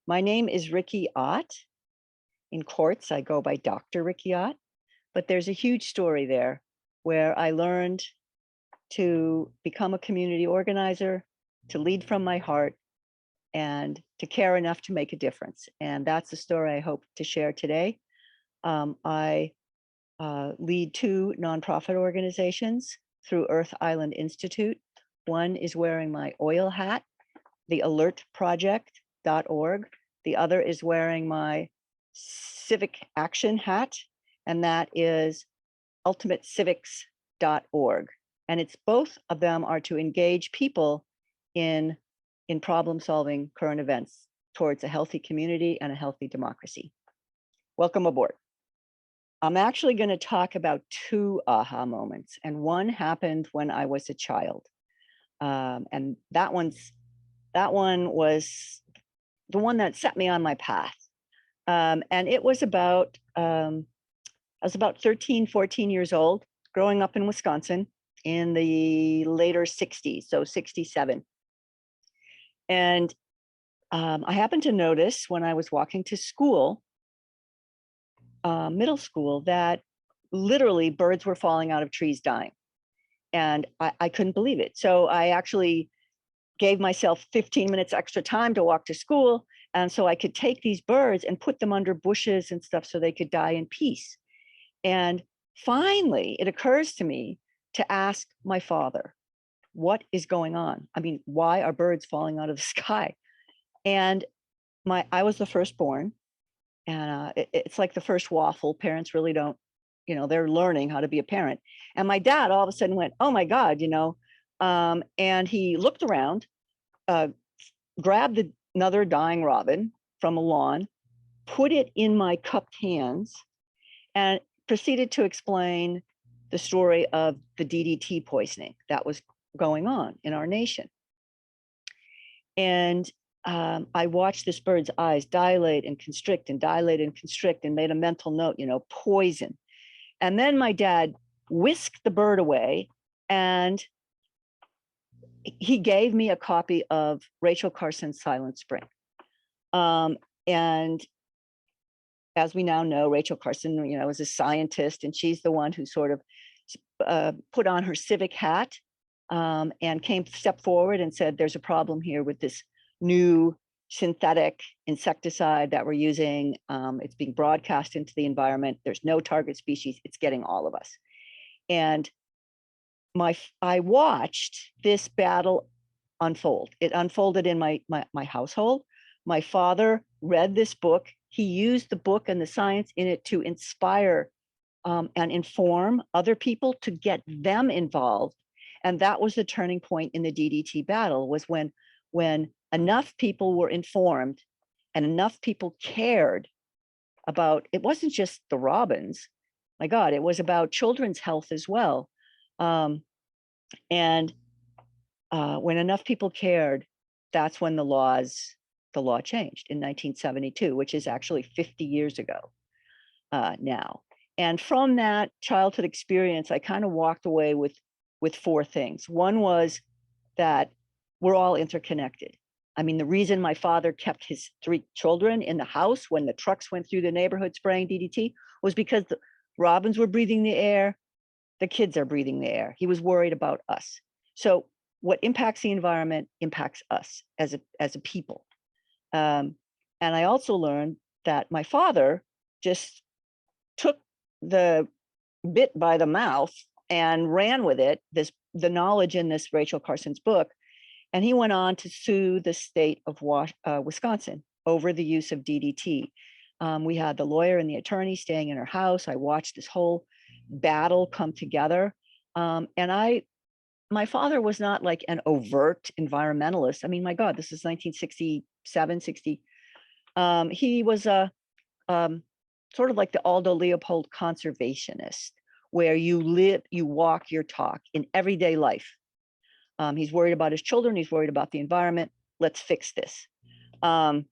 My name is Riki Ott. In courts, I go by Dr. Riki Ott, but there's a huge story there where I learned to become a community organizer, to lead from my heart, and to care enough to make a difference. And that's the story I hope to share today. I lead two nonprofit organizations through Earth Island Institute. One is wearing my oil hat, the alertproject.org. The other is wearing my civic action hat, and that is ultimatecivics.org. And it's both of them are to engage people in problem solving current events towards a healthy community and a healthy democracy. Welcome aboard. I'm actually going to talk about two aha moments, and one happened when I was a child. And that one was the one that set me on my path. And it was about, I was about 13, 14 years old, growing up in Wisconsin in the later 60s, so 67. And I happened to notice when I was walking to school, middle school, that literally birds were falling out of trees dying. And I couldn't believe it. So I actually gave myself 15 minutes extra time to walk to school. And so I could take these birds and put them under bushes and stuff so they could die in peace. And finally, it occurs to me to ask my father, what is going on? I mean, why are birds falling out of the sky? And I was the firstborn, and it's like the first waffle. Parents really don't, they're learning how to be a parent. And my dad all of a sudden went, oh my God, and he looked around, grabbed another dying robin from a lawn, put it in my cupped hands, and proceeded to explain the story of the DDT poisoning that was going on in our nation. And I watched this bird's eyes dilate and constrict and dilate and constrict, and made a mental note, poison. And then my dad whisked the bird away, and he gave me a copy of Rachel Carson's Silent Spring. And as we now know, Rachel Carson, is a scientist, and she's the one who sort of put on her civic hat and stepped forward and said, there's a problem here with this new synthetic insecticide that we're using. It's being broadcast into the environment. There's no target species. It's getting all of us. And I watched this battle unfold. It unfolded in my household. My father read this book. He used the book and the science in it to inspire and inform other people, to get them involved. And that was the turning point in the DDT battle, was when enough people were informed and enough people cared about, it wasn't just the robins, my God, it was about children's health as well. And when enough people cared, that's when the law changed in 1972, which is actually 50 years ago now. And from that childhood experience, I kind of walked away with four things. One was that we're all interconnected. I mean, the reason my father kept his 3 children in the house when the trucks went through the neighborhood spraying DDT was because the robins were breathing the air, the kids are breathing the air. He was worried about us. So what impacts the environment impacts us as a people. And I also learned that my father just took the bit by the mouth and ran with it, the knowledge in this Rachel Carson's book. And he went on to sue the state of Wisconsin over the use of DDT. We had the lawyer and the attorney staying in our house. I watched this whole battle come together. And my father was not like an overt environmentalist. I mean, my God, this is 1967, 60. He was a sort of like the Aldo Leopold conservationist, where you live, you walk your talk in everyday life. He's worried about his children. He's worried about the environment. Let's fix this. And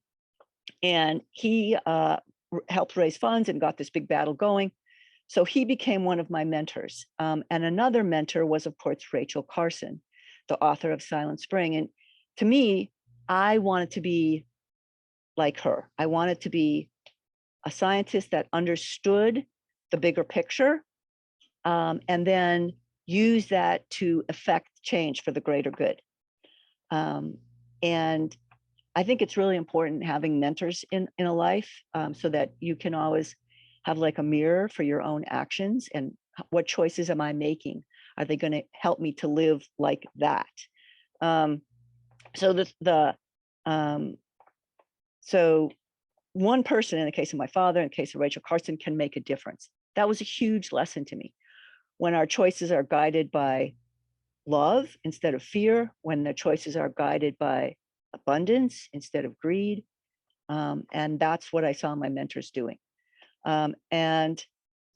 he helped raise funds and got this big battle going. So he became one of my mentors. And another mentor was, of course, Rachel Carson, the author of Silent Spring. And to me, I wanted to be like her. I wanted to be a scientist that understood the bigger picture, and then use that to affect change for the greater good. And I think it's really important having mentors in a life, so that you can always have like a mirror for your own actions and what choices am I making? Are they going to help me to live like that? So one person, in the case of my father, in the case of Rachel Carson, can make a difference. That was a huge lesson to me. When our choices are guided by love instead of fear, when the choices are guided by abundance instead of greed. And that's what I saw my mentors doing. And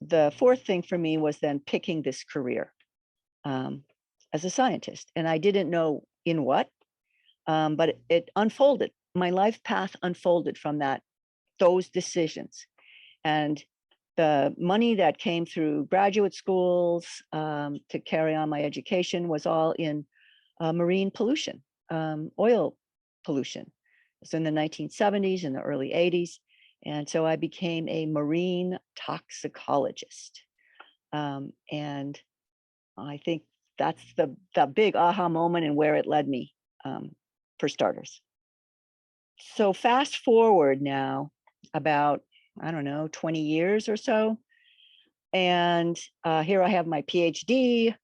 the fourth thing for me was then picking this career as a scientist. And I didn't know in what, but it unfolded. My life path unfolded from those decisions. And the money that came through graduate schools to carry on my education was all in marine pollution, oil pollution. It was in the 1970s and the early 80s. And so I became a marine toxicologist. And I think that's the big aha moment and where it led me, for starters. So fast forward now about, I don't know, 20 years or so. And here I have my PhD,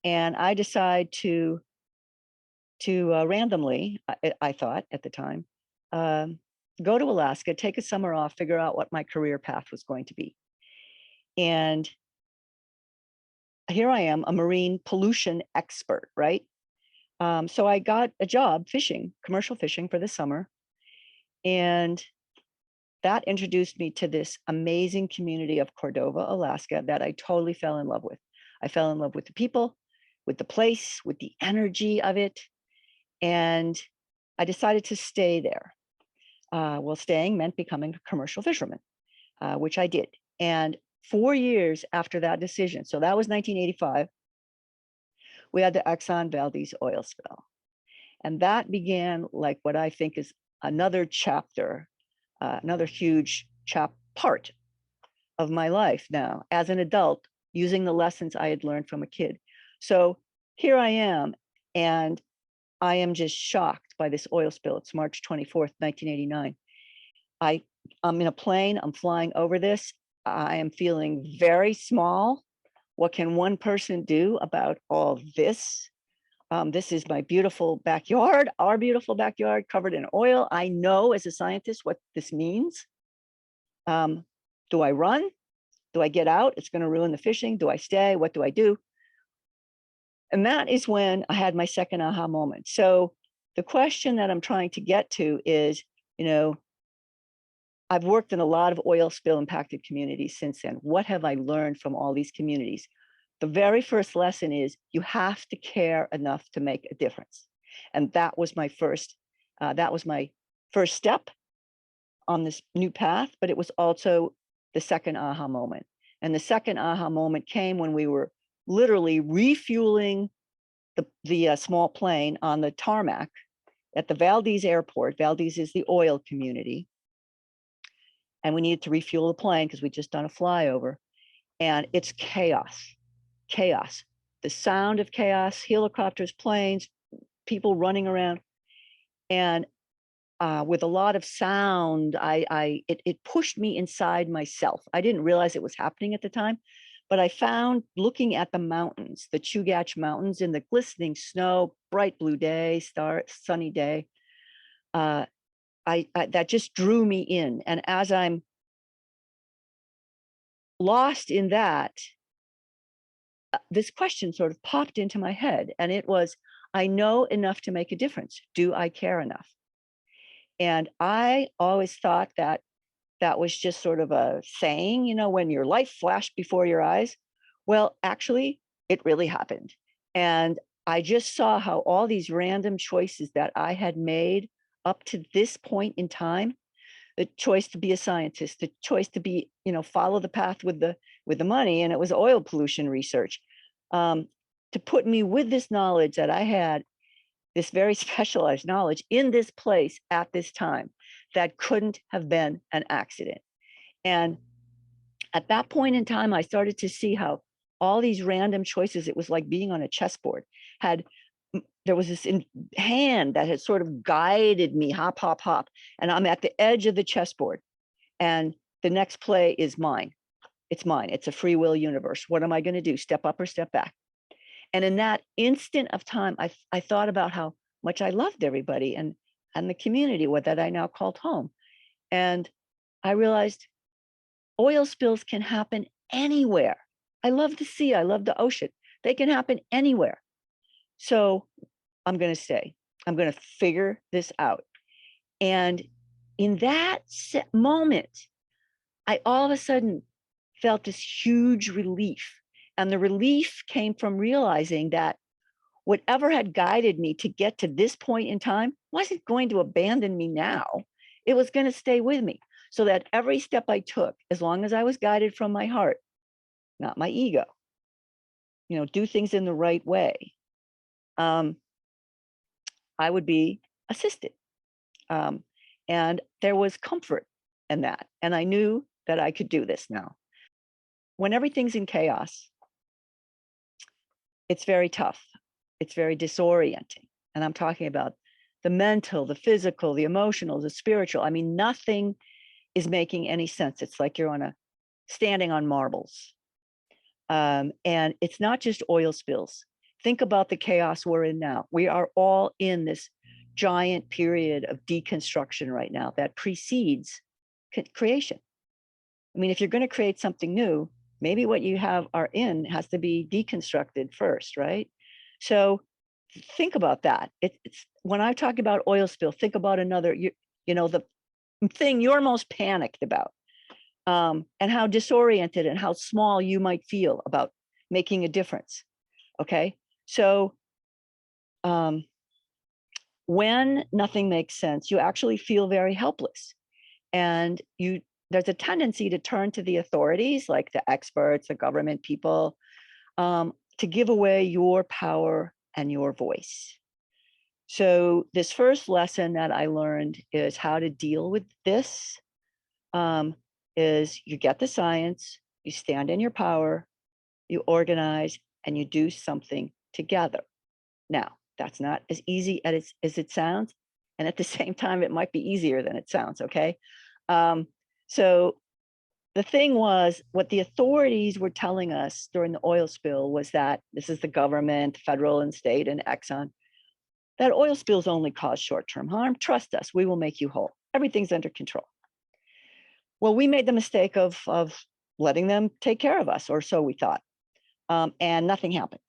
and I decide to randomly, I thought at the time, go to Alaska, take a summer off, figure out what my career path was going to be. And here I am, a marine pollution expert, right? So I got a job fishing, commercial fishing for the summer. And that introduced me to this amazing community of Cordova, Alaska, that I totally fell in love with. I fell in love with the people, with the place, with the energy of it. And I decided to stay there. Well, staying meant becoming a commercial fisherman, which I did. And 4 years after that decision, so that was 1985, we had the Exxon Valdez oil spill. And that began like what I think is another chapter, another huge part of my life now as an adult, using the lessons I had learned from a kid. So here I am, and I am just shocked by this oil spill. It's March 24th, 1989. I'm in a plane, I'm flying over this. I am feeling very small. What can one person do about all this? This is my beautiful backyard, our beautiful backyard covered in oil. I know as a scientist what this means. Do I run? Do I get out? It's going to ruin the fishing. Do I stay? What do I do? And that is when I had my second aha moment. So the question that I'm trying to get to is, I've worked in a lot of oil spill impacted communities since then. What have I learned from all these communities? The very first lesson is you have to care enough to make a difference. And that was my first step on this new path, but it was also the second aha moment. And the second aha moment came when we were literally refueling the small plane on the tarmac at the Valdez airport. Valdez is the oil community. And we needed to refuel the plane because we'd just done a flyover. And it's chaos. The sound of chaos, helicopters, planes, people running around. And with a lot of sound, it pushed me inside myself. I didn't realize it was happening at the time, but I found, looking at the mountains, the Chugach Mountains in the glistening snow, bright blue day, sunny day, that just drew me in. And as I'm lost in that, this question sort of popped into my head, and it was, I know enough to make a difference. Do I care enough? And I always thought that was just sort of a saying, when your life flashed before your eyes. Well, actually, it really happened. And I just saw how all these random choices that I had made up to this point in time, the choice to be a scientist, the choice to be, follow the path with the money, and it was oil pollution research, to put me with this knowledge that I had, this very specialized knowledge in this place at this time, that couldn't have been an accident. And at that point in time, I started to see how all these random choices, it was like being on a chessboard, there was this hand that had sort of guided me, hop, hop, hop. And I'm at the edge of the chessboard. And the next play is mine. It's mine. It's a free will universe. What am I going to do? Step up or step back? And in that instant of time, I thought about how much I loved everybody and the community, what that I now called home. And I realized oil spills can happen anywhere. I love the sea. I love the ocean. They can happen anywhere. So I'm going to stay. I'm going to figure this out. And in that moment, I all of a sudden felt this huge relief. And the relief came from realizing that whatever had guided me to get to this point in time wasn't going to abandon me now. It was going to stay with me, so that every step I took, as long as I was guided from my heart, not my ego, do things in the right way, I would be assisted. And there was comfort in that. And I knew that I could do this now. When everything's in chaos, it's very tough. It's very disorienting. And I'm talking about the mental, the physical, the emotional, the spiritual. I mean, nothing is making any sense. It's like you're standing on marbles. And it's not just oil spills. Think about the chaos we're in now. We are all in this giant period of deconstruction right now that precedes creation. I mean, if you're going to create something new, maybe what you are in has to be deconstructed first, right? So think about that. It's when I talk about oil spill, think about another, the thing you're most panicked about, and how disoriented and how small you might feel about making a difference. Okay. So when nothing makes sense, you actually feel very helpless. And there's a tendency to turn to the authorities, like the experts, the government people, to give away your power and your voice. So this first lesson that I learned is how to deal with this, is you get the science, you stand in your power, you organize, and you do something together. Now, that's not as easy as it sounds. And at the same time, it might be easier than it sounds, okay? So the thing was, what the authorities were telling us during the oil spill was that this is the government, federal and state and Exxon, that oil spills only cause short-term harm. Trust us, we will make you whole. Everything's under control. Well, we made the mistake of letting them take care of us, or so we thought. And nothing happened.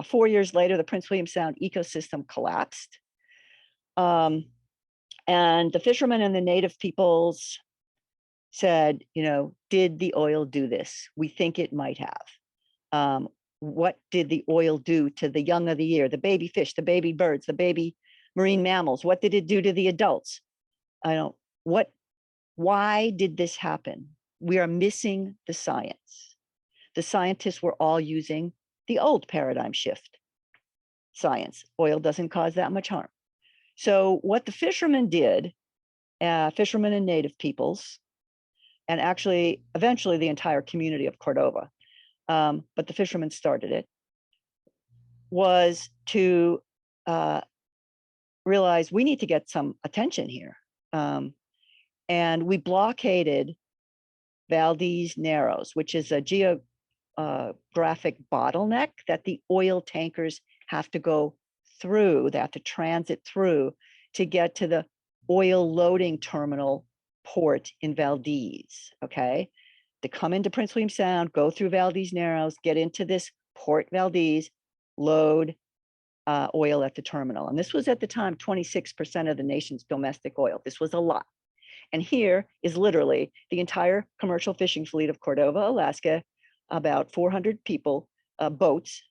4 years later, the Prince William Sound ecosystem collapsed. And the fishermen and the native peoples said, did the oil do this? We think it might have. What did the oil do to the young of the year, the baby fish, the baby birds, the baby marine mammals? What did it do to the adults? Why did this happen? We are missing the science. The scientists were all using the old paradigm shift science. Oil doesn't cause that much harm. So what the fishermen did, fishermen and native peoples, and actually eventually the entire community of Cordova, but the fishermen started it, was to realize we need to get some attention here. And we blockaded Valdez Narrows, which is a geographic bottleneck that the oil tankers have to go through, they have to transit through to get to the oil loading terminal port in Valdez, okay? To come into Prince William Sound, go through Valdez Narrows, get into this Port Valdez, load oil at the terminal. And this was at the time 26% of the nation's domestic oil. This was a lot. And here is literally the entire commercial fishing fleet of Cordova, Alaska, about 400 people, boats,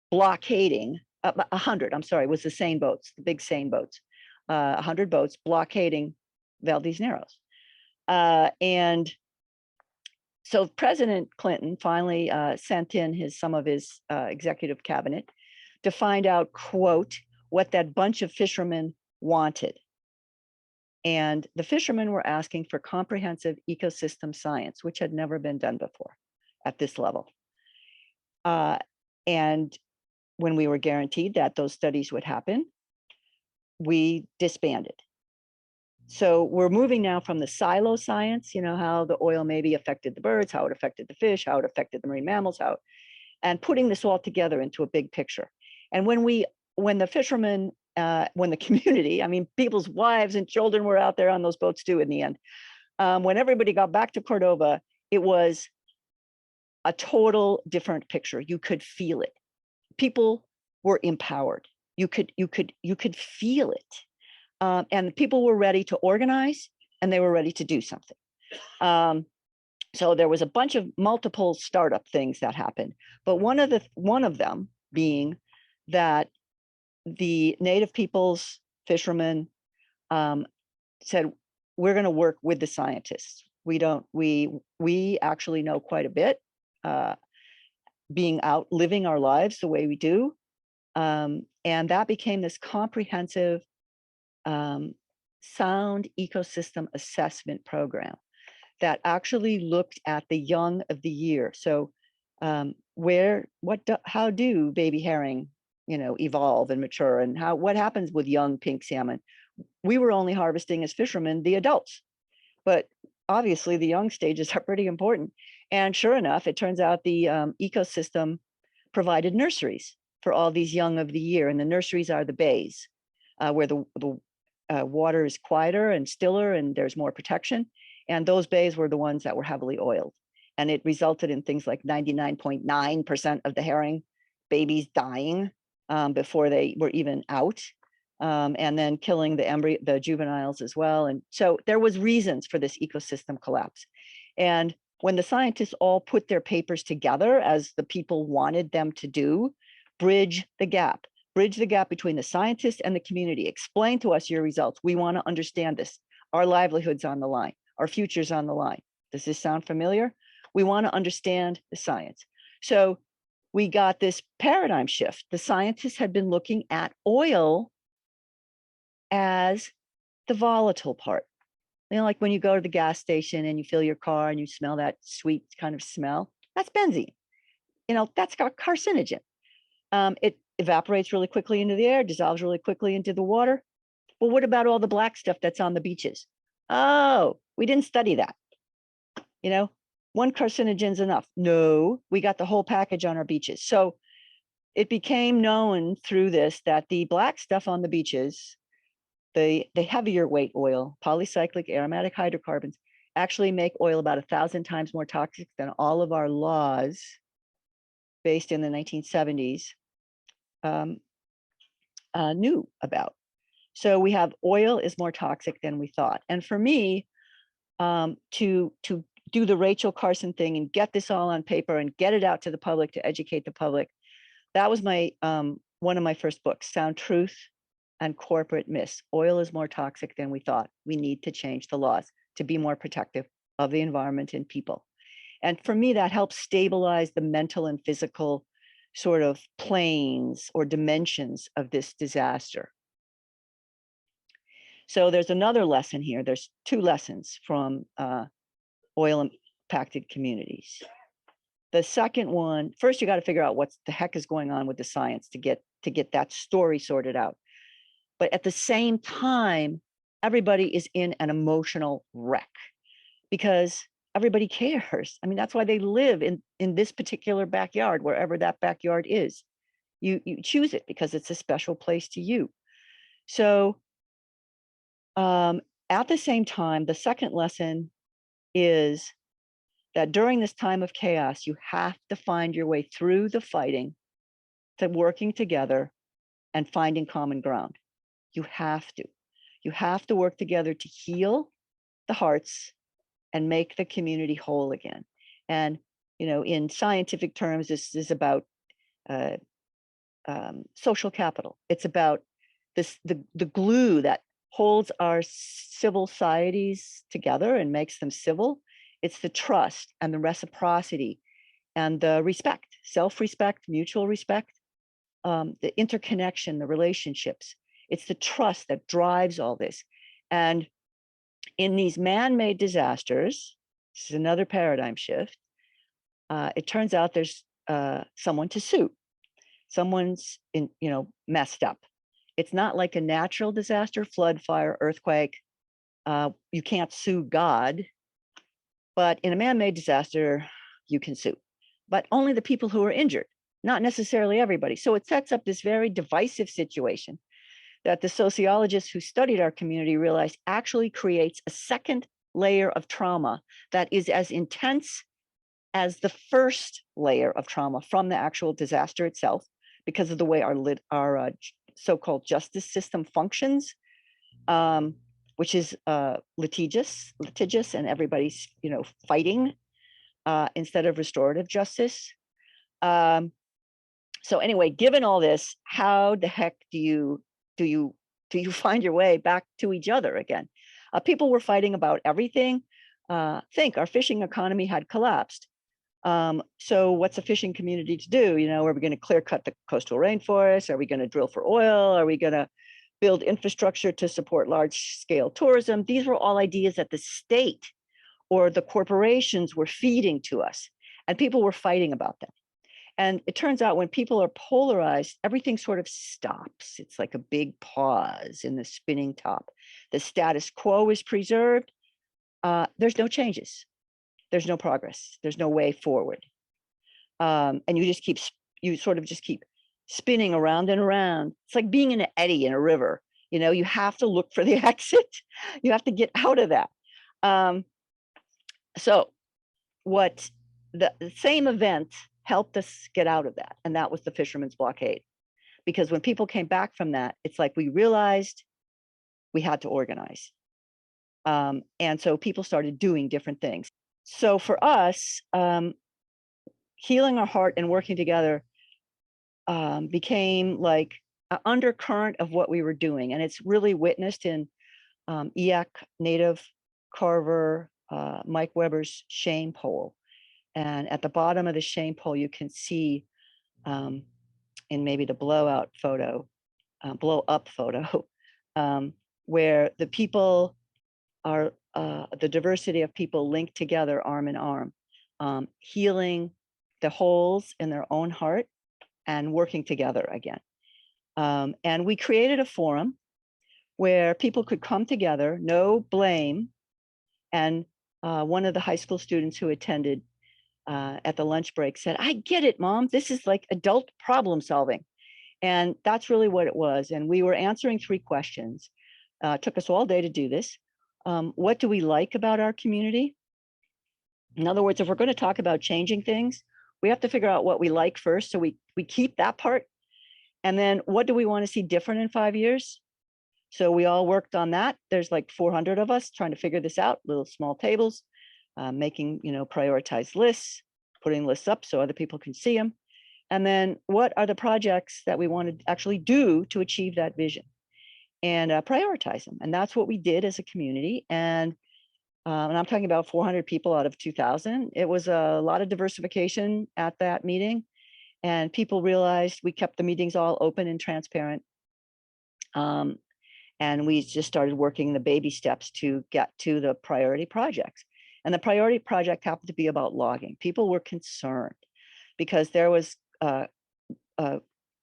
blockading, 100, I'm sorry, it was the Seine boats, the big Seine boats, 100 boats blockading Valdez Narrows. And so President Clinton finally sent in some of his executive cabinet to find out, quote, what that bunch of fishermen wanted. And the fishermen were asking for comprehensive ecosystem science, which had never been done before at this level. And when we were guaranteed that those studies would happen, we disbanded. So we're moving now from the silo science, how the oil maybe affected the birds, how it affected the fish, how it affected the marine mammals, and putting this all together into a big picture. And when the fishermen, when the community, I mean, people's wives and children were out there on those boats too in the end. When everybody got back to Cordova, it was a total different picture. You could feel it. People were empowered. You could feel it. And people were ready to organize, and they were ready to do something. So there was a bunch of multiple startup things that happened, but one of them being that the native peoples, fishermen, said, we're going to work with the scientists. We actually know quite a bit, being out living our lives the way we do. And that became this comprehensive sound ecosystem assessment program that actually looked at the young of the year. So how do baby herring, evolve and mature, and what happens with young pink salmon? We were only harvesting as fishermen the adults, but obviously the young stages are pretty important. And sure enough, it turns out the ecosystem provided nurseries for all these young of the year, and the nurseries are the bays where the water is quieter and stiller and there's more protection. And those bays were the ones that were heavily oiled. And it resulted in things like 99.9% of the herring babies dying before they were even out, and then killing the juveniles as well. And so there was reasons for this ecosystem collapse. And when the scientists all put their papers together, as the people wanted them to do, bridge the gap between the scientists and the community. Explain to us your results. We want to understand this. Our livelihoods on the line, our futures on the line. Does this sound familiar? We want to understand the science. So we got this paradigm shift. The scientists had been looking at oil as the volatile part. Like when you go to the gas station and you fill your car and you smell that sweet kind of smell, that's benzene. That's got carcinogen. It evaporates really quickly into the air, dissolves really quickly into the water. Well, what about all the black stuff that's on the beaches? Oh, we didn't study that. One carcinogen's enough. No, we got the whole package on our beaches. So it became known through this that the black stuff on the beaches, the heavier weight oil, polycyclic aromatic hydrocarbons, actually make oil about 1,000 times more toxic than all of our laws based in the 1970s knew about. So we have oil is more toxic than we thought. And for me, to do the Rachel Carson thing and get this all on paper and get it out to the public to educate the public, that was my one of my first books, Sound Truth and Corporate Myths. Oil is more toxic than we thought. We need to change the laws to be more protective of the environment and people. And for me, that helps stabilize the mental and physical sort of planes or dimensions of this disaster. So there's another lesson here. There's two lessons from oil impacted communities. The second one, first you got to figure out what the heck is going on with the science to get that story sorted out. But at the same time, everybody is in an emotional wreck because everybody cares. I mean, that's why they live in this particular backyard, wherever that backyard is. You choose it because it's a special place to you. So at the same time, the second lesson is that during this time of chaos, you have to find your way through the fighting to working together and finding common ground. You have to work together to heal the hearts and make the community whole again. And, in scientific terms, this is about social capital. It's about the glue that holds our civil societies together and makes them civil. It's the trust and the reciprocity and the respect, self-respect, mutual respect, the interconnection, the relationships. It's the trust that drives all this. And In these man-made disasters, this is another paradigm shift. It turns out there's someone to sue. Someone's messed up. It's not like a natural disaster, flood, fire, earthquake. You can't sue God, but in a man-made disaster, you can sue, but only the people who are injured, not necessarily everybody. So it sets up this very divisive situation that the sociologists who studied our community realized actually creates a second layer of trauma that is as intense as the first layer of trauma from the actual disaster itself, because of the way our so-called justice system functions, which is litigious, and everybody's fighting instead of restorative justice. So anyway, given all this, how the heck do you find your way back to each other again? People were fighting about everything. Think our fishing economy had collapsed. So what's a fishing community to do? Are we going to clear cut the coastal rainforest? Are we going to drill for oil? Are we going to build infrastructure to support large scale tourism? These were all ideas that the state or the corporations were feeding to us, and people were fighting about them. And it turns out when people are polarized, everything sort of stops. It's like a big pause in the spinning top. The status quo is preserved. There's no changes. There's no progress. There's no way forward. And you sort of just keep spinning around and around. It's like being in an eddy in a river. You have to look for the exit. You have to get out of that. So what the same event helped us get out of that, and that was the Fisherman's Blockade. Because when people came back from that, it's like we realized we had to organize. And so people started doing different things. So for us, healing our heart and working together became like an undercurrent of what we were doing. And it's really witnessed in EAC Native Carver Mike Weber's shame pole. And at the bottom of the shame pole, you can see in maybe the blow up photo, where the people are, the diversity of people linked together arm in arm, healing the holes in their own heart and working together again. And we created a forum where people could come together, no blame. And one of the high school students who attended at the lunch break said, "I get it, Mom. This is like adult problem solving." And that's really what it was. And we were answering 3 questions. It took us all day to do this. What do we like about our community? In other words, if we're going to talk about changing things, we have to figure out what we like first. So we keep that part. And then what do we want to see different in 5 years? So we all worked on that. There's like 400 of us trying to figure this out, little small tables, making, prioritized lists, putting lists up so other people can see them. And then what are the projects that we want to actually do to achieve that vision, and prioritize them. And that's what we did as a community. And I'm talking about 400 people out of 2,000. It was a lot of diversification at that meeting. And people realized we kept the meetings all open and transparent. And we just started working the baby steps to get to the priority projects. And the priority project happened to be about logging. People were concerned because there was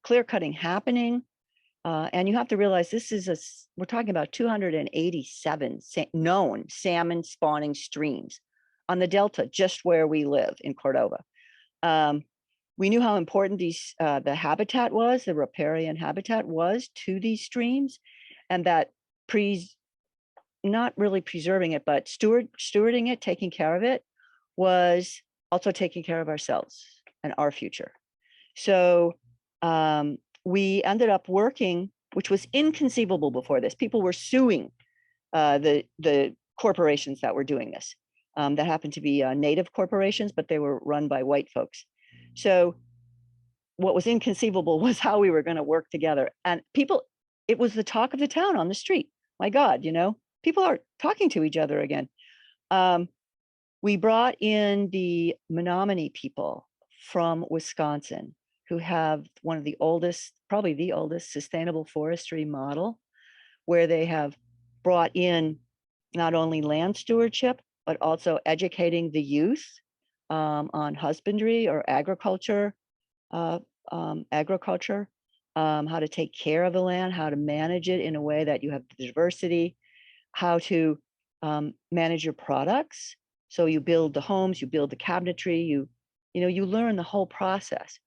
clear cutting happening. And you have to realize we're talking about 287 known salmon spawning streams on the Delta, just where we live in Cordova. We knew how important the habitat was, the riparian habitat was to these streams, and that not really preserving it, but stewarding it, taking care of it, was also taking care of ourselves and our future. So we ended up working, which was inconceivable before this. People were suing the corporations that were doing this. That happened to be native corporations, but they were run by white folks. So what was inconceivable was how we were going to work together. And it was the talk of the town on the street. My God, people are talking to each other again. We brought in the Menominee people from Wisconsin, who have one of the oldest, probably the oldest sustainable forestry model, where they have brought in not only land stewardship, but also educating the youth on husbandry or agriculture, how to take care of the land, how to manage it in a way that you have diversity, how to manage your products. So you build the homes, you build the cabinetry, you learn the whole process.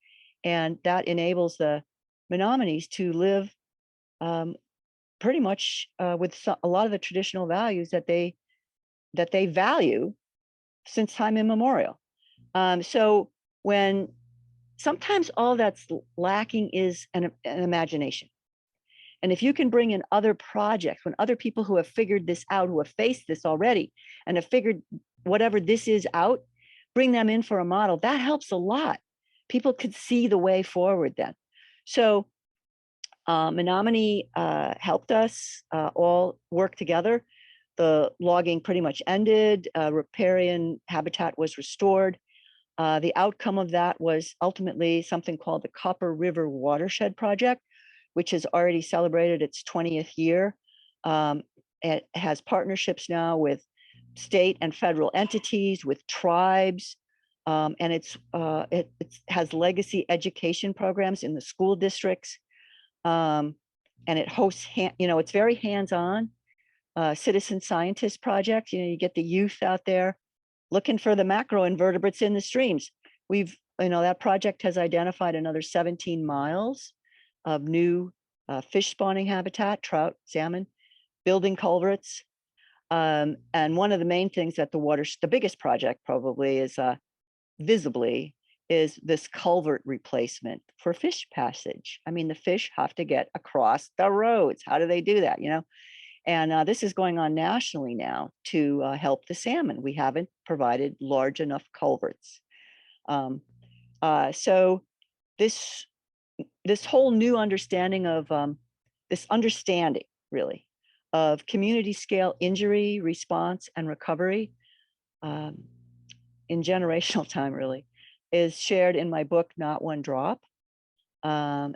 And that enables the Menominees to live pretty much with a lot of the traditional values that they value since time immemorial. So when sometimes all that's lacking is an imagination. And if you can bring in other projects, when other people who have figured this out, who have faced this already and have figured whatever this is out, bring them in for a model, that helps a lot. People could see the way forward then. So Menominee helped us all work together. The logging pretty much ended. Riparian habitat was restored. The outcome of that was ultimately something called the Copper River Watershed Project, which has already celebrated its 20th year. It has partnerships now with state and federal entities, with tribes, and it has legacy education programs in the school districts. And it hosts, it's very hands-on, citizen scientist project. You get the youth out there looking for the macroinvertebrates in the streams. That project has identified another 17 miles of new fish spawning habitat, trout, salmon, building culverts. And one of the main things that the biggest project probably is visibly is this culvert replacement for fish passage. I mean, the fish have to get across the roads. How do they do that, And this is going on nationally now to help the salmon. We haven't provided large enough culverts. So this whole new understanding of really of community scale injury response and recovery in generational time really is shared in my book, Not One Drop. And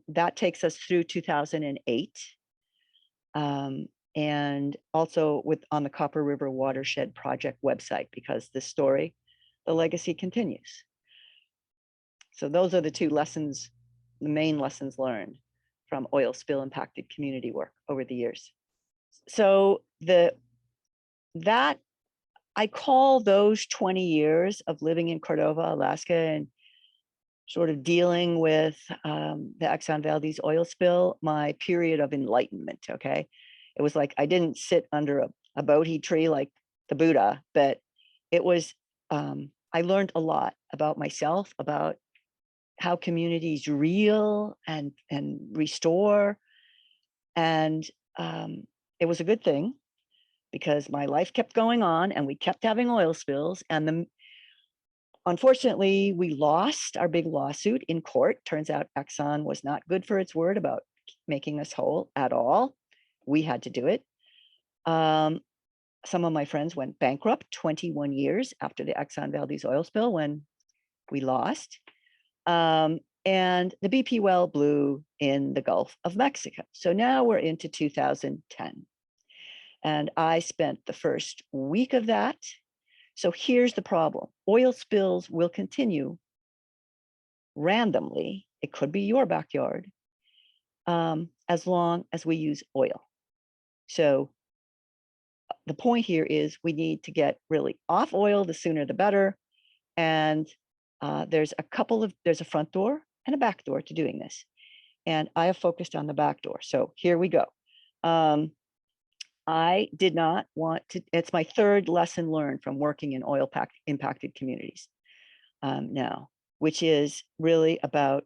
that takes us through 2008. And also on the Copper River Watershed Project website, because the story, the legacy continues. So those are the two lessons, the main lessons learned from oil spill impacted community work over the years. So I call those 20 years of living in Cordova, Alaska, and sort of dealing with the Exxon Valdez oil spill, my period of enlightenment, okay? It was like I didn't sit under a Bodhi tree like the Buddha, but it was, I learned a lot about myself, about how communities reel and restore. And it was a good thing because my life kept going on and we kept having oil spills. And unfortunately, we lost our big lawsuit in court. Turns out Exxon was not good for its word about making us whole at all. We had to do it. Some of my friends went bankrupt 21 years after the Exxon Valdez oil spill when we lost. And the BP well blew in the Gulf of Mexico. So now we're into 2010. And I spent the first week of that. So here's the problem. Oil spills will continue randomly. It could be your backyard, as long as we use oil. So the point here is we need to get really off oil, the sooner the better. And there's a front door and a back door to doing this. And I have focused on the back door. So here we go. I did not want to, it's my third lesson learned from working in oil impacted communities now, which is really about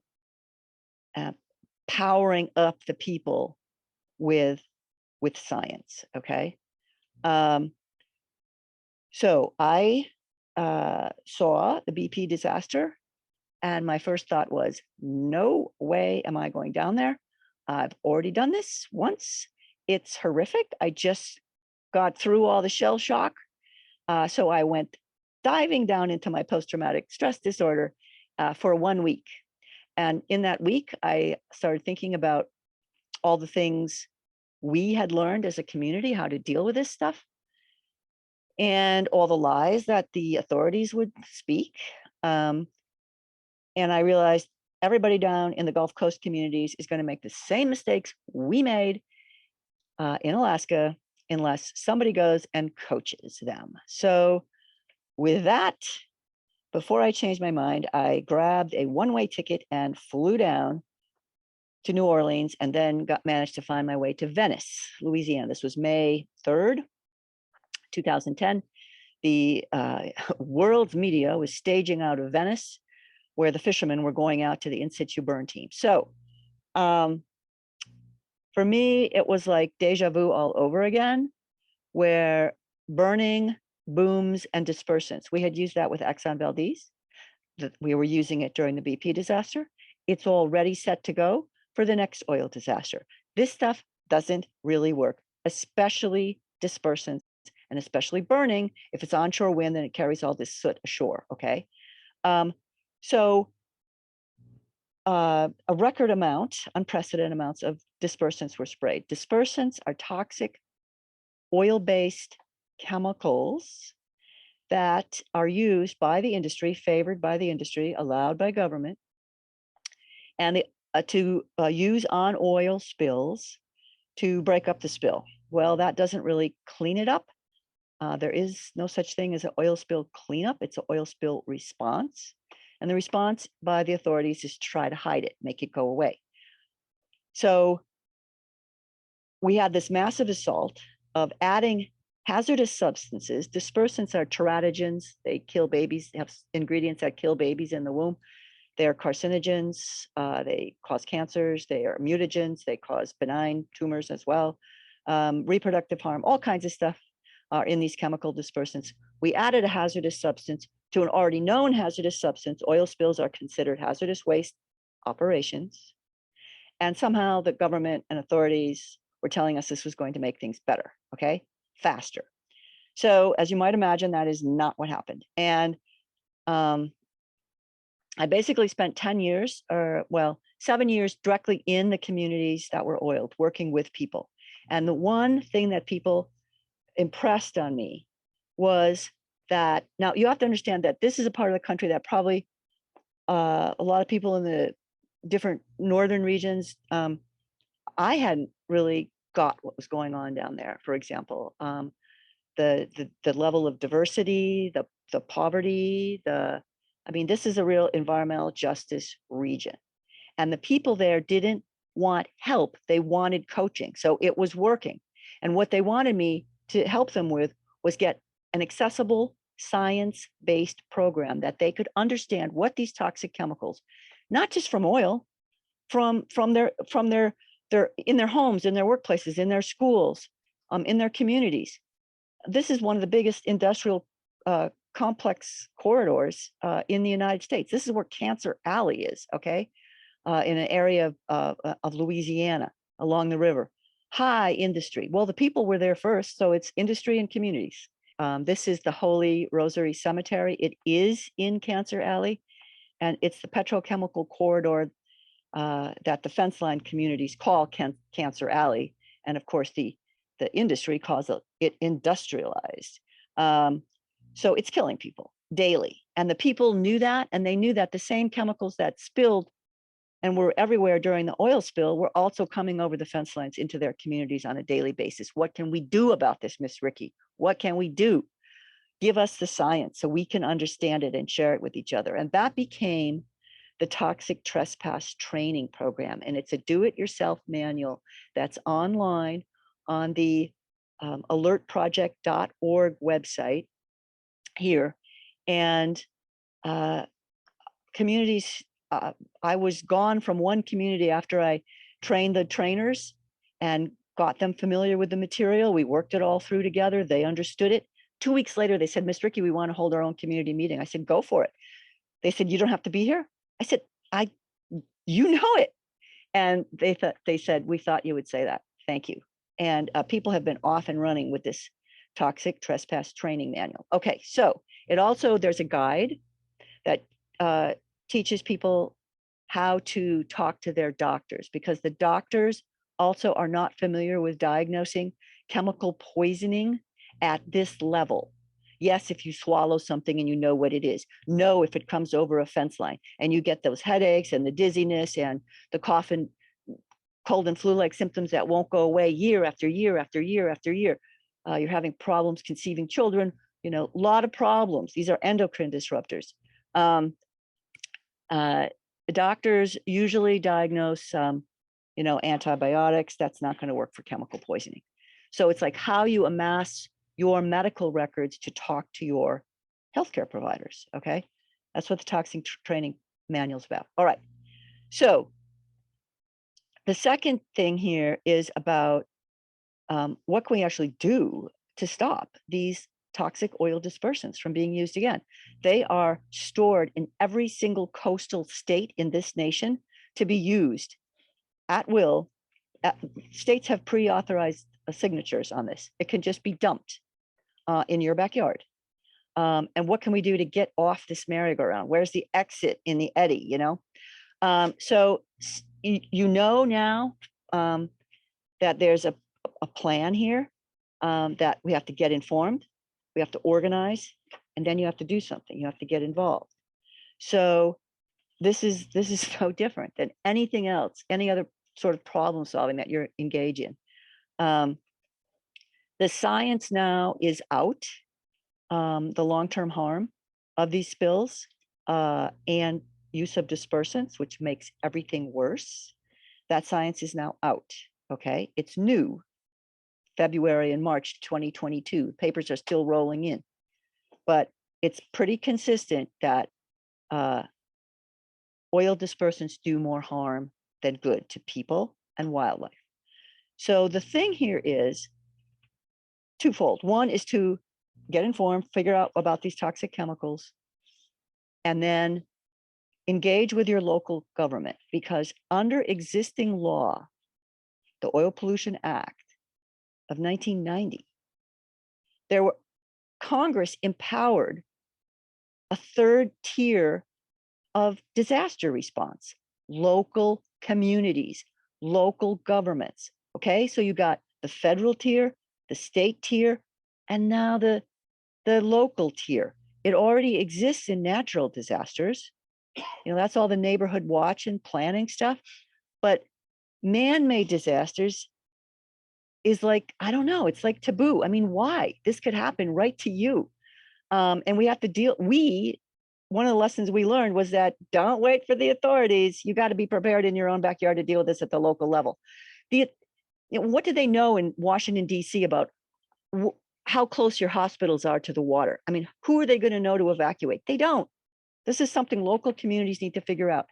powering up the people with science, okay? So I saw the BP disaster and my first thought was, no way am I going down there. I've already done this once. It's horrific. I just got through all the shell shock. So I went diving down into my post-traumatic stress disorder for 1 week. And in that week, I started thinking about all the things we had learned as a community how to deal with this stuff and all the lies that the authorities would speak. And I realized everybody down in the Gulf Coast communities is going to make the same mistakes we made in Alaska unless somebody goes and coaches them. So with that, before I changed my mind, I grabbed a one-way ticket and flew down to New Orleans, and then managed to find my way to Venice, Louisiana. This was May 3rd, 2010. The world's media was staging out of Venice, where the fishermen were going out to the in situ burn team. So for me, it was like deja vu all over again, where burning, booms, and dispersants. We had used that with Exxon Valdez. We were using it during the BP disaster. It's already set to go for the next oil disaster. This stuff doesn't really work, especially dispersants and especially burning. If it's onshore wind, then it carries all this soot ashore, okay? So a record amount, unprecedented amounts of dispersants were sprayed. Dispersants are toxic oil-based chemicals that are used by the industry, favored by the industry, allowed by government, and to use on oil spills to break up the spill. Well, that doesn't really clean it up. There is no such thing as an oil spill cleanup. It's an oil spill response. And the response by the authorities is to try to hide it, make it go away. So we had this massive assault of adding hazardous substances. Dispersants are teratogens. They kill babies, they have ingredients that kill babies in the womb. They are carcinogens. They cause cancers. They are mutagens. They cause benign tumors as well. Reproductive harm, all kinds of stuff are in these chemical dispersants. We added a hazardous substance to an already known hazardous substance. Oil spills are considered hazardous waste operations. And somehow the government and authorities were telling us this was going to make things better, okay? Faster. So as you might imagine, that is not what happened. And I basically spent 10 years, or well, 7 years directly in the communities that were oiled, working with people. And the one thing that people impressed on me was that, now you have to understand that this is a part of the country that probably a lot of people in the different northern regions, I hadn't really got what was going on down there. For example, the level of diversity, the poverty, I mean, this is a real environmental justice region. And the people there didn't want help. They wanted coaching. So it was working. And what they wanted me to help them with was get an accessible science-based program that they could understand what these toxic chemicals, not just from oil, from their in their homes, in their workplaces, in their schools, in their communities. This is one of the biggest industrial complex corridors in the United States. This is where Cancer Alley is, okay? In an area of Louisiana along the river. High industry. Well, the people were there first, so it's industry and communities. This is the Holy Rosary Cemetery. It is in Cancer Alley, and it's the petrochemical corridor that the fence line communities call Cancer Alley. And of course, the industry calls it industrialized. So it's killing people daily. And the people knew that, and they knew that the same chemicals that spilled and were everywhere during the oil spill were also coming over the fence lines into their communities on a daily basis. What can we do about this, Miss Riki? What can we do? Give us the science so we can understand it and share it with each other. And that became the Toxic Trespass Training Program. And it's a do-it-yourself manual that's online on the alertproject.org website here. And communities, I was gone from one community after I trained the trainers and got them familiar with the material. We worked it all through together. They understood it. 2 weeks later, they said, Miss Riki, we want to hold our own community meeting. I said, go for it. They said, you don't have to be here. I said, you know it. And they said, we thought you would say that. Thank you. And people have been off and running with this Toxic Trespass Training Manual. Okay, so there's a guide that teaches people how to talk to their doctors, because the doctors also are not familiar with diagnosing chemical poisoning at this level. Yes, if you swallow something and you know what it is. No, if it comes over a fence line and you get those headaches and the dizziness and the cough and cold and flu-like symptoms that won't go away year after year after year after year. You're having problems conceiving children, a lot of problems. These are endocrine disruptors. Doctors usually diagnose, antibiotics. That's not going to work for chemical poisoning. So it's like how you amass your medical records to talk to your healthcare providers. Okay, that's what the toxic training manual is about. All right. So the second thing here is about what can we actually do to stop these toxic oil dispersants from being used again. They are stored in every single coastal state in this nation to be used at will. States have pre-authorized signatures on this. It can just be dumped in your backyard. And what can we do to get off this merry-go-round? Where's the exit in the eddy, So now that there's a plan here, that we have to get informed, we have to organize, and then you have to do something. You have to get involved. So this is so different than anything else, any other sort of problem solving that you're engaged in. The science now is out, the long-term harm of these spills and use of dispersants, which makes everything worse. That science is now out. Okay, it's new. February and March 2022. Papers are still rolling in, but it's pretty consistent that oil dispersants do more harm than good to people and wildlife. So the thing here is twofold. One is to get informed, figure out about these toxic chemicals, and then engage with your local government, because under existing law, the Oil Pollution Act of 1990, Congress empowered a third tier of disaster response, local communities, local governments. Okay, so you got the federal tier, the state tier, and now the local tier. It already exists in natural disasters. That's all the neighborhood watch and planning stuff. But man-made disasters is like, I don't know, it's like taboo. I mean, why? This could happen right to you. And we have to one of the lessons we learned was that don't wait for the authorities. You got to be prepared in your own backyard to deal with this at the local level. What do they know in Washington, D.C. about how close your hospitals are to the water? I mean, who are they going to know to evacuate? They don't. This is something local communities need to figure out.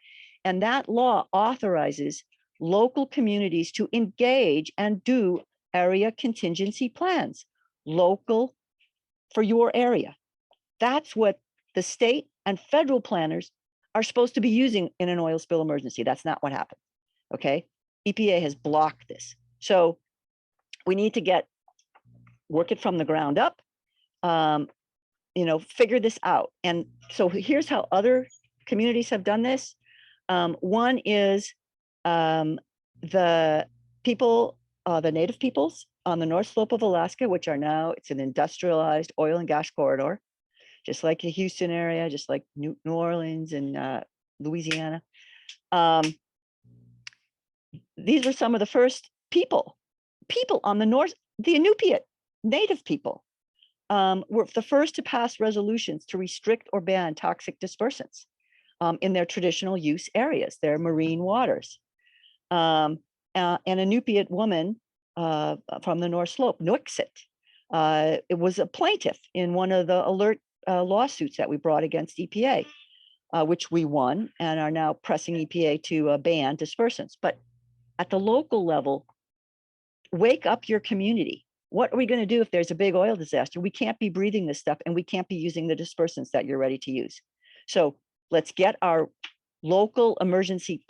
And that law authorizes local communities to engage and do area contingency plans, local for your area. That's what the state and federal planners are supposed to be using in an oil spill emergency. That's not what happened. Okay. EPA has blocked this. So we need to work it from the ground up, figure this out. And so here's how other communities have done this. One is the people, the native peoples on the North Slope of Alaska, which are now, it's an industrialized oil and gas corridor, just like the Houston area, just like New Orleans and Louisiana. These are some of the first people on the North, the Inupiat native people were the first to pass resolutions to restrict or ban toxic dispersants in their traditional use areas, their marine waters. An Inupiat woman from the North Slope, Nuiqsut, it was a plaintiff in one of the alert lawsuits that we brought against EPA, which we won and are now pressing EPA to ban dispersants. But at the local level, wake up your community. What are we going to do if there's a big oil disaster? We can't be breathing this stuff and we can't be using the dispersants that you're ready to use. So let's get our local emergency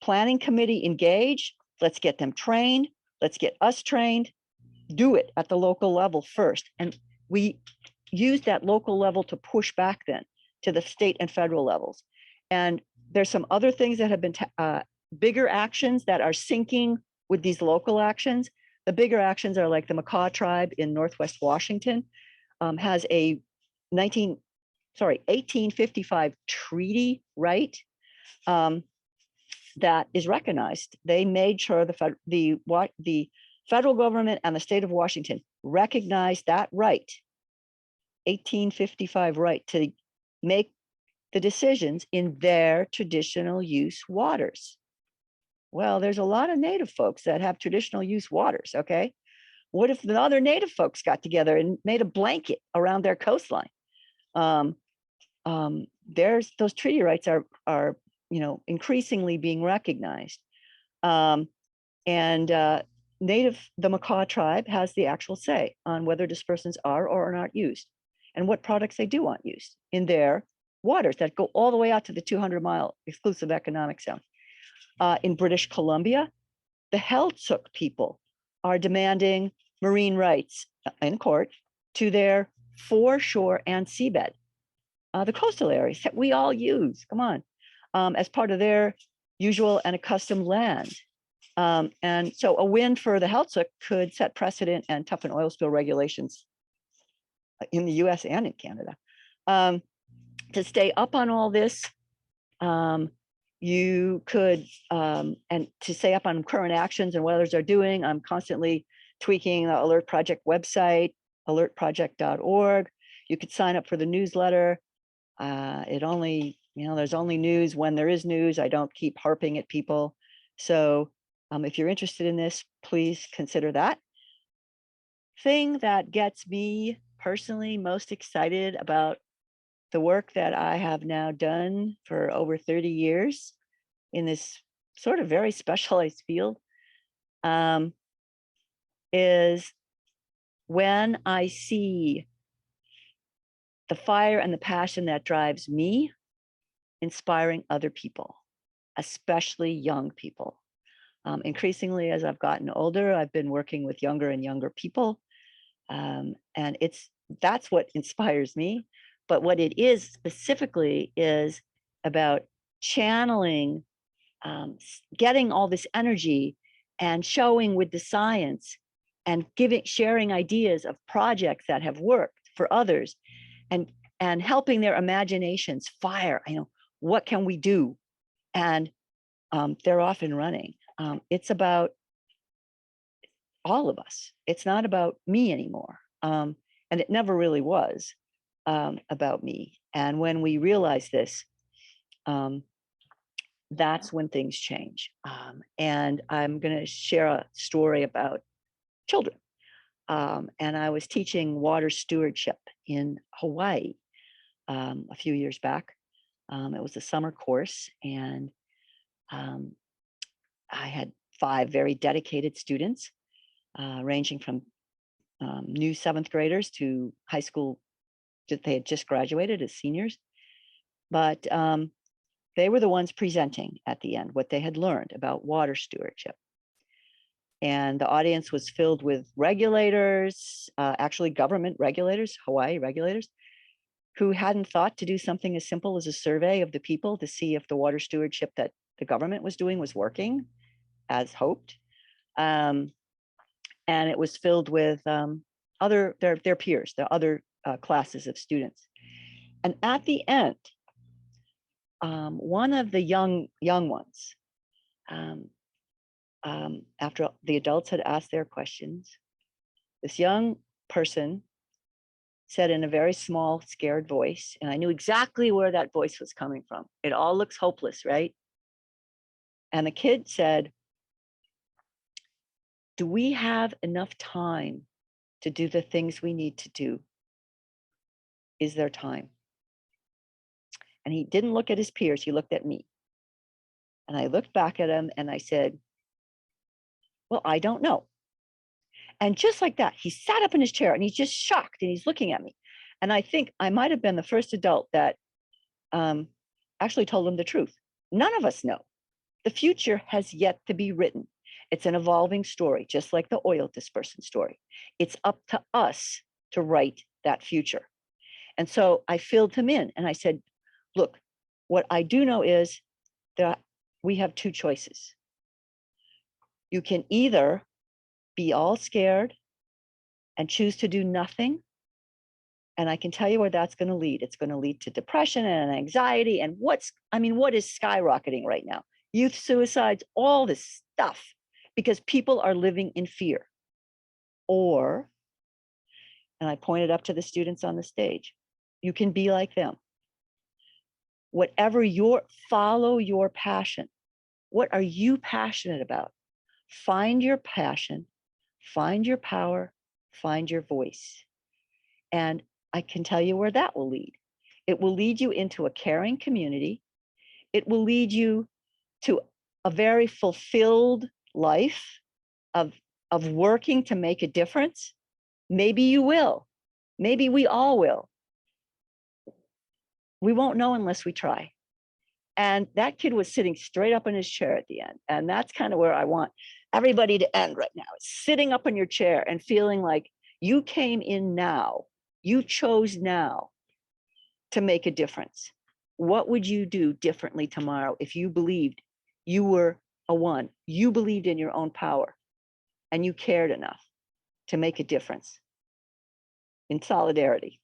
planning committee engaged. Let's get them trained. Let's get us trained. Do it at the local level first. And we use that local level to push back then to the state and federal levels. And there's some other things that have been bigger actions that are sinking with these local actions. The bigger actions are like the Makah tribe in Northwest Washington has a 1855 treaty right that is recognized. They made sure the federal government and the state of Washington recognized that right, 1855 right, to make the decisions in their traditional use waters. Well, there's a lot of Native folks that have traditional use waters, okay? What if the other Native folks got together and made a blanket around their coastline? There's those treaty rights are increasingly being recognized. The Makah tribe has the actual say on whether dispersants are or are not used and what products they do want used in their waters that go all the way out to the 200-mile exclusive economic zone. In British Columbia, the Heiltsuk people are demanding marine rights in court to their foreshore and seabed, the coastal areas that we all use, come on, as part of their usual and accustomed land. And so a win for the Heiltsuk could set precedent and toughen oil spill regulations in the US and in Canada. To stay up on all this, you could, and to stay up on current actions and what others are doing, I'm constantly tweaking the Alert Project website, alertproject.org. You could sign up for the newsletter. It only, there's only news when there is news. I don't keep harping at people. So if you're interested in this, please consider that. Thing that gets me personally most excited about the work that I have now done for over 30 years in this sort of very specialized field is when I see the fire and the passion that drives me inspiring other people, especially young people. Increasingly, as I've gotten older, I've been working with younger and younger people. And that's what inspires me. But what it is specifically is about channeling, getting all this energy and showing with the science and sharing ideas of projects that have worked for others and helping their imaginations fire. What can we do? And they're off and running. It's about all of us. It's not about me anymore. And it never really was about me. And when we realize this, that's when things change. And I'm going to share a story about children. And I was teaching water stewardship in Hawaii a few years back. It was a summer course, and I had 5 very dedicated students, ranging from new 7th graders to high school. They had just graduated as seniors, but they were the ones presenting at the end what they had learned about water stewardship. And the audience was filled with regulators, actually government regulators, Hawaii regulators, who hadn't thought to do something as simple as a survey of the people to see if the water stewardship that the government was doing was working as hoped. And it was filled with their peers, the other classes of students. And at the end, one of the young ones, after the adults had asked their questions, this young person said in a very small, scared voice, and I knew exactly where that voice was coming from. It all looks hopeless, right? And the kid said, "Do we have enough time to do the things we need to do? Is there time?" And he didn't look at his peers, he looked at me. And I looked back at him and I said, "Well, I don't know." And just like that, he sat up in his chair and he's just shocked and he's looking at me. And I think I might have been the first adult that actually told him the truth. None of us know. The future has yet to be written. It's an evolving story, just like the oil dispersant story. It's up to us to write that future. And so I filled him in and I said, "Look, what I do know is that we have 2 choices. You can either be all scared and choose to do nothing. And I can tell you where that's going to lead. It's going to lead to depression and anxiety. And what is skyrocketing right now? Youth suicides, all this stuff, because people are living in fear. Or, and I pointed up to the students on the stage, you can be like them. Follow your passion. What are you passionate about? Find your passion, find your power, find your voice. And I can tell you where that will lead. It will lead you into a caring community. It will lead you to a very fulfilled life of working to make a difference. Maybe you will. Maybe we all will. We won't know unless we try. And that kid was sitting straight up in his chair at the end. And that's kind of where I want everybody to end right now. Sitting up in your chair and feeling like you came in now. You chose now to make a difference. What would you do differently tomorrow if you believed you were a one, you believed in your own power, and you cared enough to make a difference in solidarity?